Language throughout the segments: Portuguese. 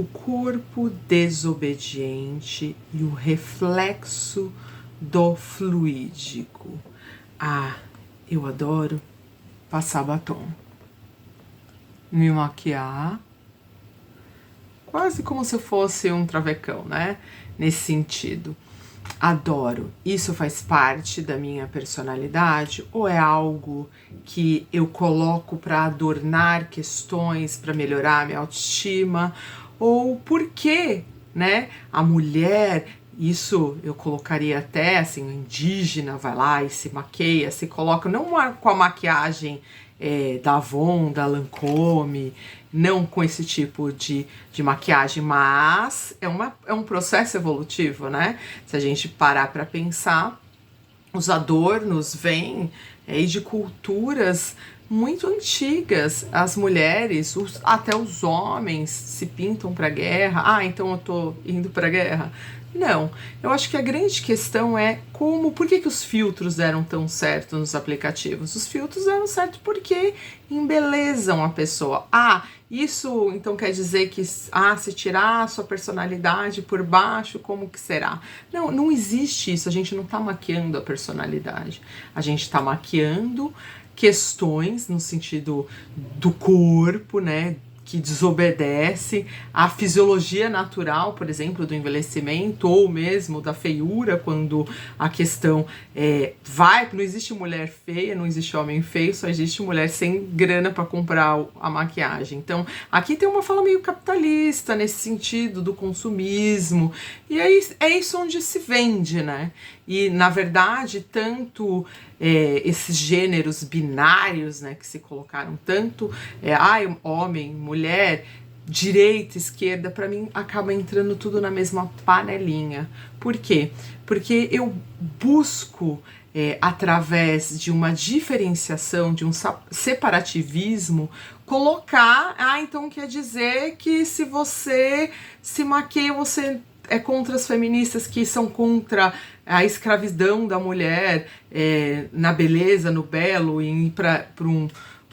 o corpo desobediente e o reflexo do fluídico. Ah, eu adoro passar batom, me maquiar, quase como se eu fosse um travecão, né? Nesse sentido. Adoro. Isso faz parte da minha personalidade ou é algo que eu coloco para adornar questões, para melhorar a minha autoestima? Ou por que, né? A mulher, isso eu colocaria até assim, indígena, vai lá e se maqueia, se coloca, não com a maquiagem da Avon, da Lancôme, não com esse tipo de maquiagem, mas é um processo evolutivo, né? Se a gente parar para pensar, os adornos vêm de culturas muito antigas. As mulheres, até os homens se pintam para guerra. Ah, então eu tô indo para guerra. Não, eu acho que a grande questão é por que os filtros deram tão certo nos aplicativos? Os filtros deram certo porque embelezam a pessoa. Ah, isso então quer dizer que se tirar a sua personalidade por baixo, como que será? Não, não existe isso, a gente não tá maquiando a personalidade, a gente tá maquiando questões no sentido do corpo, né? Que desobedece à fisiologia natural, por exemplo, do envelhecimento ou mesmo da feiura, quando a questão não existe mulher feia, não existe homem feio, só existe mulher sem grana para comprar a maquiagem. Então, aqui tem uma fala meio capitalista nesse sentido do consumismo, e aí é isso onde se vende, né? E, na verdade, tanto esses gêneros binários, né, que se colocaram tanto, homem, mulher, direita, esquerda, para mim acaba entrando tudo na mesma panelinha. Por quê? Porque eu busco, através de uma diferenciação, de um separativismo, colocar, então quer dizer que se você se maquia, você é contra as feministas que são contra a escravidão da mulher na beleza, no belo, e ir para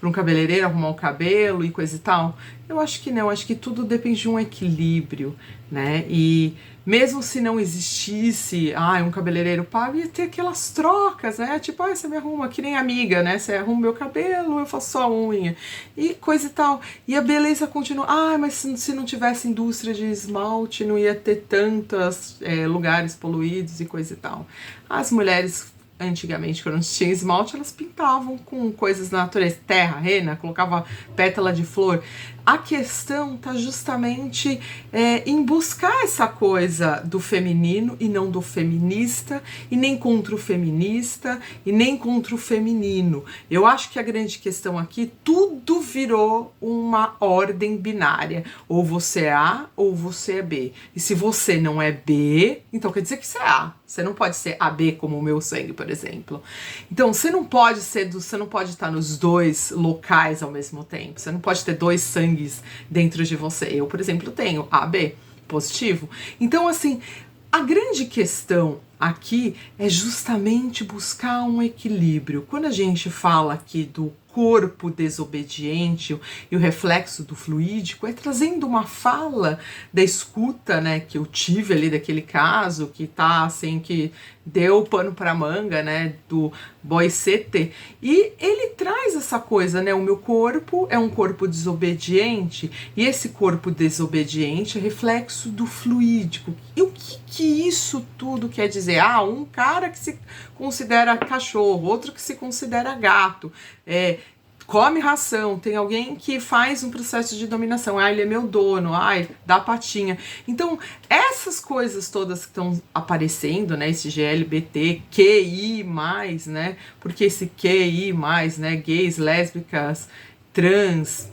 um cabeleireiro arrumar o cabelo e coisa e tal. Eu acho que não, acho que tudo depende de um equilíbrio, né? E mesmo se não existisse, um cabeleireiro pago, ia ter aquelas trocas, né? Tipo, você me arruma, que nem amiga, né? Você arruma meu cabelo, eu faço só a unha, e coisa e tal. E a beleza continua. Mas se não tivesse indústria de esmalte, não ia ter tantos lugares poluídos e coisa e tal. As mulheres, antigamente, quando tinha esmalte, elas pintavam com coisas da natureza, terra, rena, colocava pétala de flor. A questão tá justamente em buscar essa coisa do feminino e não do feminista, e nem contra o feminista, e nem contra o feminino. Eu acho que a grande questão aqui, tudo virou uma ordem binária. Ou você é A, ou você é B. E se você não é B, então quer dizer que você é A. Você não pode ser AB como o meu sangue, por exemplo. Então, você não pode estar nos dois locais ao mesmo tempo. Você não pode ter dois sangues dentro de você. Eu, por exemplo, tenho AB positivo. Então, assim, a grande questão aqui é justamente buscar um equilíbrio. Quando a gente fala aqui do corpo desobediente e o reflexo do fluídico, é trazendo uma fala da escuta, né, que eu tive ali daquele caso, que tá assim, que deu pano pra manga, né, do Boicete, e ele traz essa coisa, né, o meu corpo é um corpo desobediente, e esse corpo desobediente é reflexo do fluídico. E o que isso tudo quer dizer? Um cara que se considera cachorro, outro que se considera gato, come ração, tem alguém que faz um processo de dominação, ele é meu dono, dá patinha. Então, essas coisas todas que estão aparecendo, né, esse GLBT, QI+, né, porque esse QI+, né, gays, lésbicas, trans,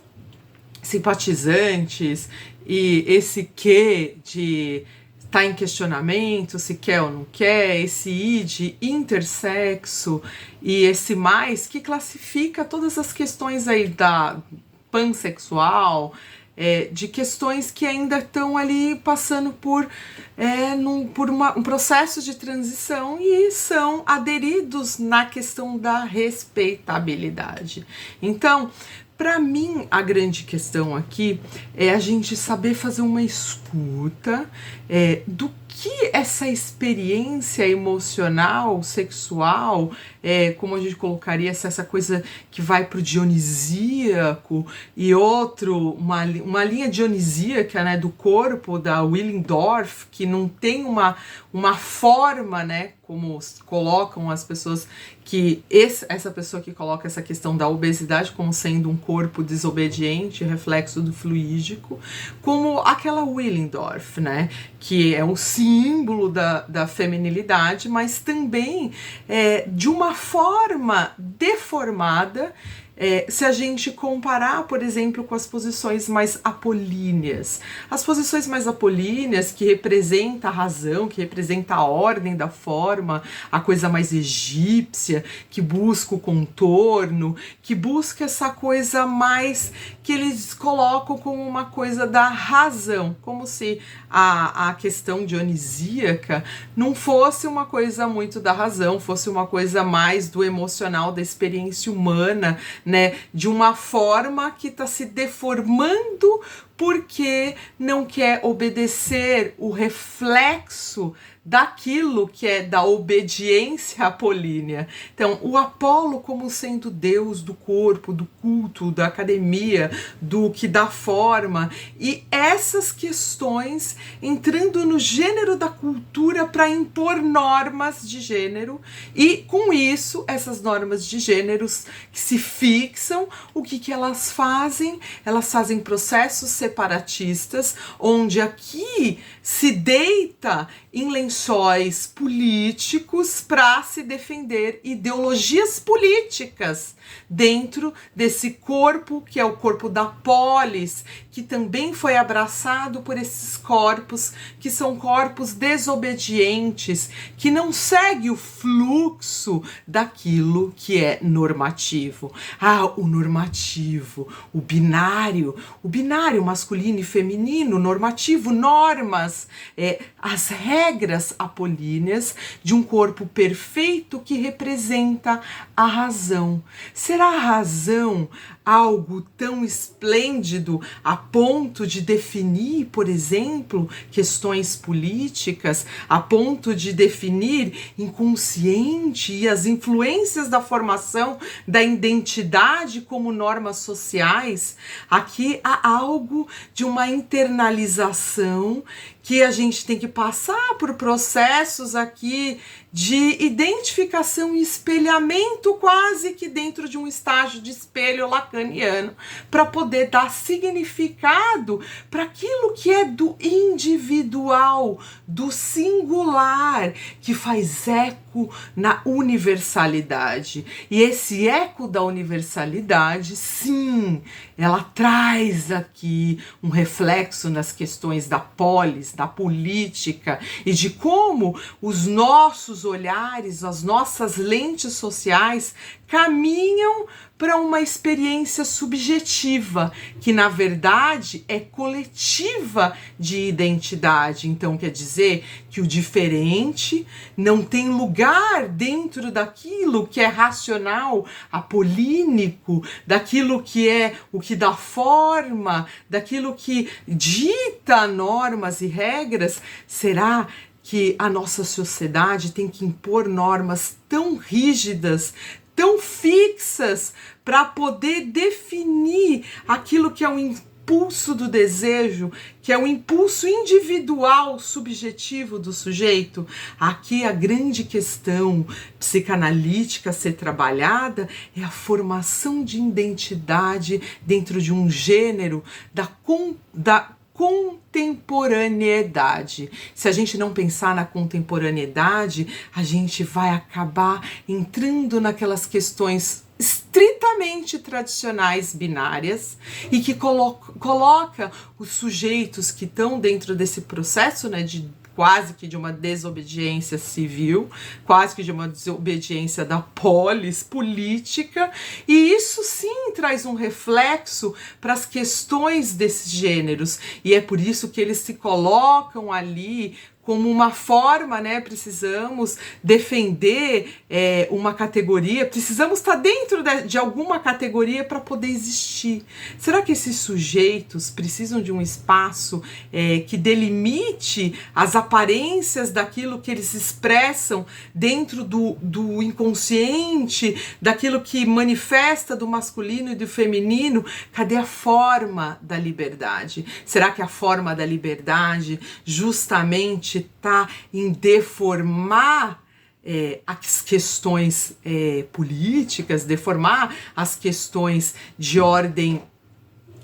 simpatizantes, e esse Q de tá em questionamento, se quer ou não quer, esse I de intersexo e esse mais que classifica todas as questões aí da pansexual, de questões que ainda estão ali passando por um processo de transição e são aderidos na questão da respeitabilidade. Então, Para mim, a grande questão aqui é a gente saber fazer uma escuta do que essa experiência emocional, sexual, como a gente colocaria, essa coisa que vai pro dionisíaco e uma linha dionisíaca, né, do corpo da Willendorf, que não tem uma forma, né, como colocam as pessoas, que essa pessoa que coloca essa questão da obesidade como sendo um corpo desobediente, reflexo do fluídico, como aquela Willendorf, né, que é um símbolo da feminilidade, mas também de uma forma deformada, se a gente comparar, por exemplo, com as posições mais apolíneas. As posições mais apolíneas, que representa a razão, que representa a ordem da forma, a coisa mais egípcia, que busca o contorno, que busca essa coisa mais que eles colocam como uma coisa da razão, como se a questão dionisíaca não fosse uma coisa muito da razão, fosse uma coisa mais do emocional, da experiência humana, né, de uma forma que está se deformando porque não quer obedecer o reflexo daquilo que é da obediência apolínea. Então, o Apolo como sendo Deus do corpo, do culto, da academia, do que dá forma, e essas questões entrando no gênero da cultura para impor normas de gênero, e com isso, essas normas de gêneros que se fixam, o que elas fazem? Elas fazem processos separatistas, onde aqui se deita em lençóis políticos para se defender ideologias políticas dentro desse corpo que é o corpo da polis, que também foi abraçado por esses corpos que são corpos desobedientes, que não segue o fluxo daquilo que é normativo. O normativo, o binário masculino e feminino, normativo, normas, as regras apolíneas de um corpo perfeito que representa a razão. Será a razão algo tão esplêndido a ponto de definir, por exemplo, questões políticas, a ponto de definir inconsciente e as influências da formação da identidade como normas sociais? Aqui há algo de uma internalização que a gente tem que passar por processos aqui de identificação e espelhamento, quase que dentro de um estágio de espelho lacaniano, para poder dar significado para aquilo que é do individual, do singular, que faz eco na universalidade. E esse eco da universalidade, sim, ela traz aqui um reflexo nas questões da polis, da política, e de como os nossos olhares, as nossas lentes sociais caminham para uma experiência subjetiva, que na verdade é coletiva de identidade. Então quer dizer que o diferente não tem lugar dentro daquilo que é racional, apolínico, daquilo que é o que dá forma, daquilo que dita normas e regras. Será que a nossa sociedade tem que impor normas tão rígidas, tão fixas, para poder definir aquilo que é um impulso do desejo, que é um impulso individual, subjetivo do sujeito? Aqui a grande questão psicanalítica a ser trabalhada é a formação de identidade dentro de um gênero da contemporaneidade. Se a gente não pensar na contemporaneidade, a gente vai acabar entrando naquelas questões estritamente tradicionais binárias e que coloca os sujeitos que estão dentro desse processo, né, de quase que de uma desobediência civil, quase que de uma desobediência da polis política, e isso sim traz um reflexo para as questões desses gêneros, e é por isso que eles se colocam ali como uma forma, né? Precisamos defender uma categoria, precisamos estar dentro de alguma categoria para poder existir. Será que esses sujeitos precisam de um espaço que delimite as aparências daquilo que eles expressam dentro do inconsciente, daquilo que manifesta do masculino e do feminino? Cadê a forma da liberdade? Será que a forma da liberdade justamente está em deformar as questões políticas, deformar as questões de ordem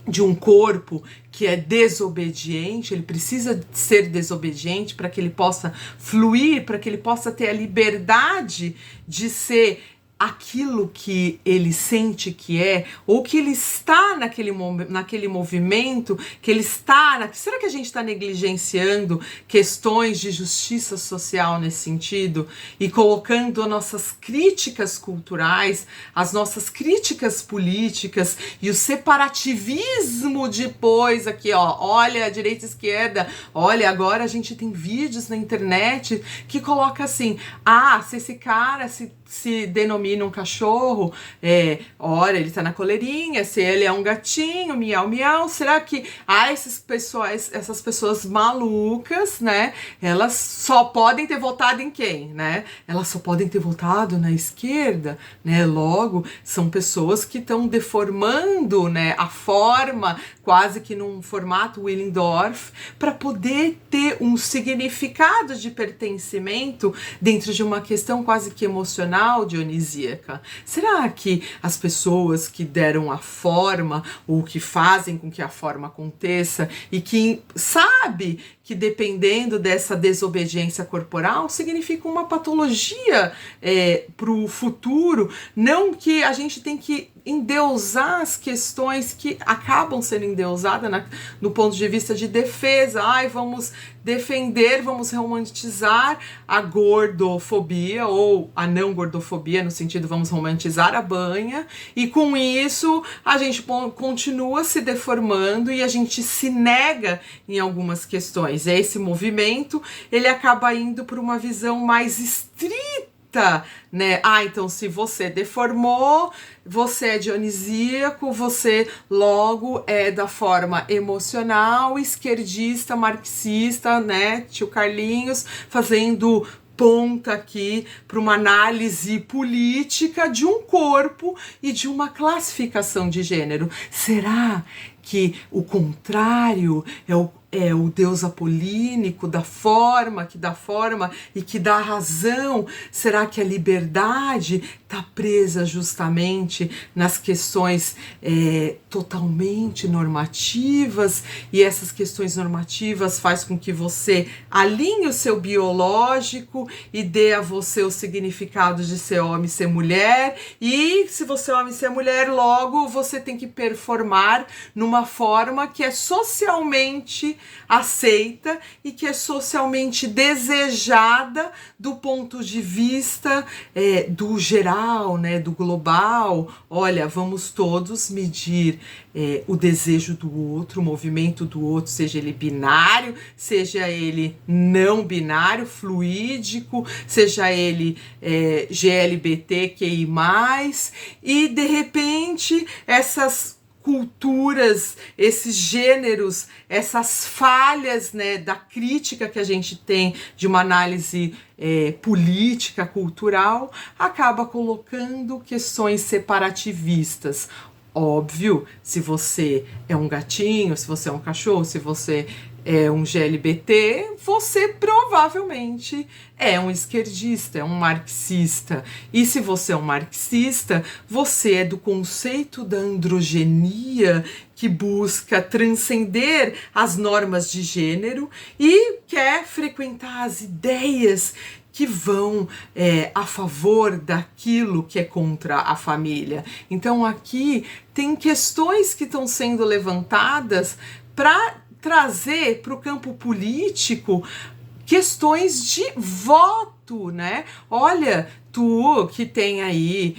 de um corpo que é desobediente? Ele precisa ser desobediente para que ele possa fluir, para que ele possa ter a liberdade de ser aquilo que ele sente que é, ou que ele está naquele movimento, que ele está... Será que a gente está negligenciando questões de justiça social nesse sentido? E colocando as nossas críticas culturais, as nossas críticas políticas e o separativismo depois aqui, ó, olha, direita e esquerda, olha, agora a gente tem vídeos na internet que coloca assim, se esse cara se denomina um cachorro, olha, ele tá na coleirinha, se ele é um gatinho, miau, miau, será que essas pessoas malucas, né, elas só podem ter votado em quem, né? Elas só podem ter votado na esquerda, né? Logo, são pessoas que estão deformando, né, a forma, quase que num formato Willendorf, para poder ter um significado de pertencimento dentro de uma questão quase que emocional, dionisíaca. Será que as pessoas que deram a forma, ou que fazem com que a forma aconteça, e que sabe que dependendo dessa desobediência corporal significa uma patologia para o futuro, não que a gente tem que endeusar as questões que acabam sendo endeusadas no ponto de vista de defesa. Vamos defender, vamos romantizar a gordofobia ou a não gordofobia, no sentido vamos romantizar a banha, e com isso a gente continua se deformando e a gente se nega em algumas questões. Esse movimento, ele acaba indo para uma visão mais estrita, né? Então se você deformou, você é dionisíaco, você logo é da forma emocional, esquerdista, marxista, né? Tio Carlinhos fazendo ponta aqui para uma análise política de um corpo e de uma classificação de gênero. Será que o contrário é o Deus apolínico da forma, que dá forma e que dá razão? Será que a liberdade está presa justamente nas questões totalmente normativas, e essas questões normativas faz com que você alinhe o seu biológico e dê a você o significado de ser homem e ser mulher, e se você é homem e ser mulher, logo você tem que performar numa forma que é socialmente aceita e que é socialmente desejada do ponto de vista do geral, né, do global. Olha, vamos todos medir o desejo do outro, o movimento do outro, seja ele binário, seja ele não binário, fluídico, seja ele GLBTQI+, e de repente essas culturas, esses gêneros, essas falhas, né, da crítica que a gente tem de uma análise política, cultural, acaba colocando questões separativistas. Óbvio, se você é um gatinho, se você é um cachorro, se você é um GLBT, você provavelmente é um esquerdista, é um marxista. E se você é um marxista, você é do conceito da androgenia, que busca transcender as normas de gênero e quer frequentar as ideias que vão a favor daquilo que é contra a família. Então aqui tem questões que estão sendo levantadas para trazer para o campo político questões de voto fato, né? Olha, tu que tem aí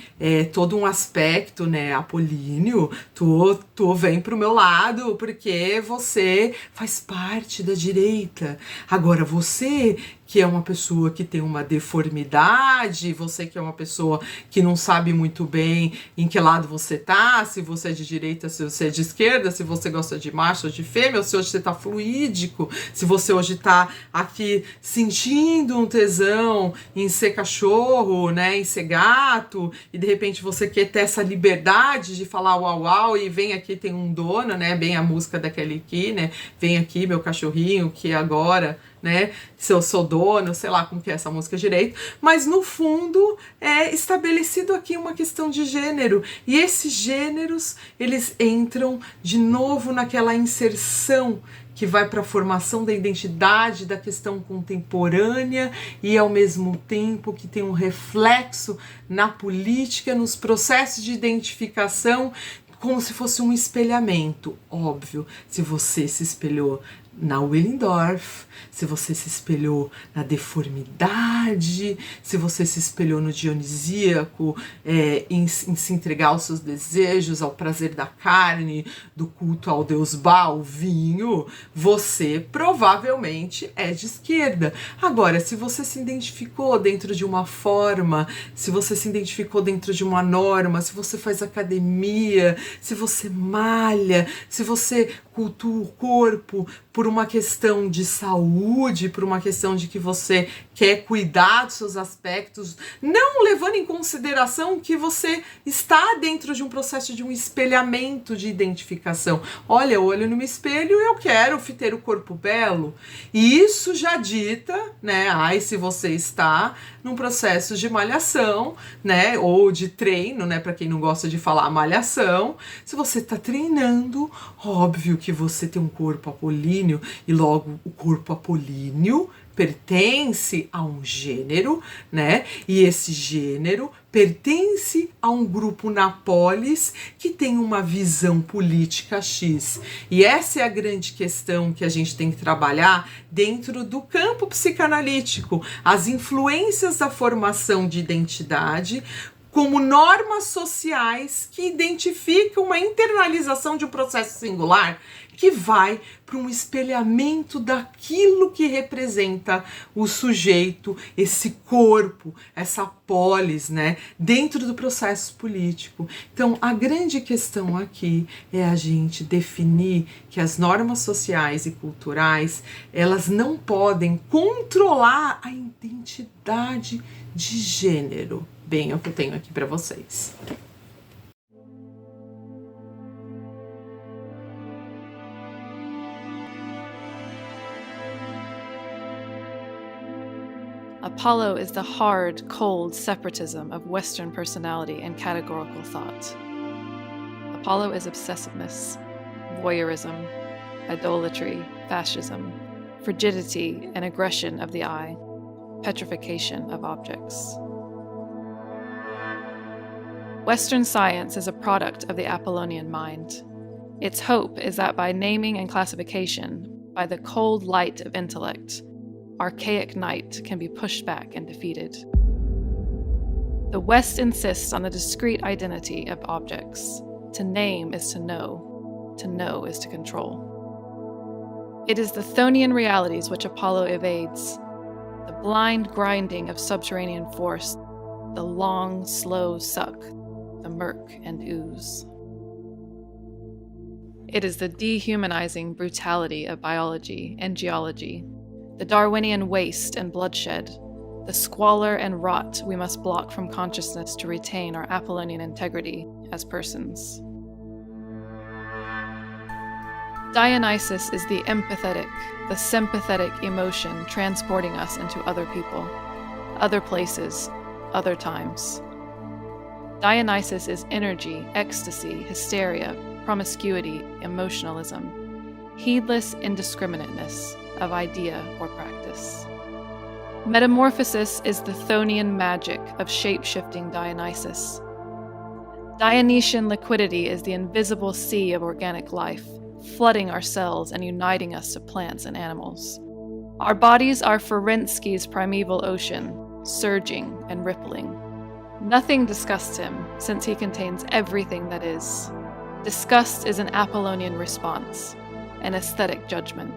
todo um aspecto, né, apolíneo, tu vem pro meu lado porque você faz parte da direita. Agora, você que é uma pessoa que tem uma deformidade, você que é uma pessoa que não sabe muito bem em que lado você tá, se você é de direita, se você é de esquerda, se você gosta de macho ou de fêmea, ou se hoje você tá fluídico, se você hoje tá aqui sentindo um tesão em ser cachorro, né, em ser gato, e de repente você quer ter essa liberdade de falar uau uau, e vem aqui, tem um dono, né, bem a música da Kelly Key, né, vem aqui meu cachorrinho, que agora, né, se eu sou dono, sei lá como que é essa música direito, mas no fundo é estabelecido aqui uma questão de gênero, e esses gêneros, eles entram de novo naquela inserção que vai para a formação da identidade, da questão contemporânea, e ao mesmo tempo que tem um reflexo na política, nos processos de identificação, como se fosse um espelhamento. Óbvio, se você se espelhou na Willendorf, se você se espelhou na deformidade, se você se espelhou no dionisíaco, em se entregar aos seus desejos, ao prazer da carne, do culto ao deus Baal, vinho, você provavelmente é de esquerda. Agora, se você se identificou dentro de uma forma, se você se identificou dentro de uma norma, se você faz academia, se você malha, se você cultua o corpo por uma questão de saúde, por uma questão de que você quer cuidar dos seus aspectos, não levando em consideração que você está dentro de um processo de um espelhamento de identificação. Olha, eu olho no meu espelho e eu quero ter o corpo belo. E isso já dita, né? Ai, se você está num processo de malhação, né? Ou de treino, né? Para quem não gosta de falar malhação, se você está treinando, óbvio que você tem um corpo apolíneo e logo o corpo apolíneo pertence a um gênero, né? E esse gênero pertence a um grupo na polis que tem uma visão política X. E essa é a grande questão que a gente tem que trabalhar dentro do campo psicanalítico. As influências da formação de identidade como normas sociais que identificam uma internalização de um processo singular que vai para um espelhamento daquilo que representa o sujeito, esse corpo, essa polis, né, dentro do processo político. Então, a grande questão aqui é a gente definir que as normas sociais e culturais, elas não podem controlar a identidade de gênero. Bem, é o que eu tenho aqui para vocês. Apollo is the hard, cold separatism of Western personality and categorical thought. Apollo is obsessiveness, voyeurism, idolatry, fascism, frigidity and aggression of the eye, petrification of objects. Western science is a product of the Apollonian mind. Its hope is that by naming and classification, by the cold light of intellect, archaic night can be pushed back and defeated. The West insists on the discrete identity of objects. To name is to know is to control. It is the Chthonian realities which Apollo evades, the blind grinding of subterranean force, the long, slow suck, the murk and ooze. It is the dehumanizing brutality of biology and geology, the Darwinian waste and bloodshed, the squalor and rot we must block from consciousness to retain our Apollonian integrity as persons. Dionysus is the empathetic, the sympathetic emotion transporting us into other people, other places, other times. Dionysus is energy, ecstasy, hysteria, promiscuity, emotionalism, heedless indiscriminateness of idea or practice. Metamorphosis is the Chthonian magic of shape-shifting Dionysus. Dionysian liquidity is the invisible sea of organic life, flooding our cells and uniting us to plants and animals. Our bodies are Ferenski's primeval ocean, surging and rippling. Nothing disgusts him, since he contains everything that is. Disgust is an Apollonian response, an aesthetic judgment.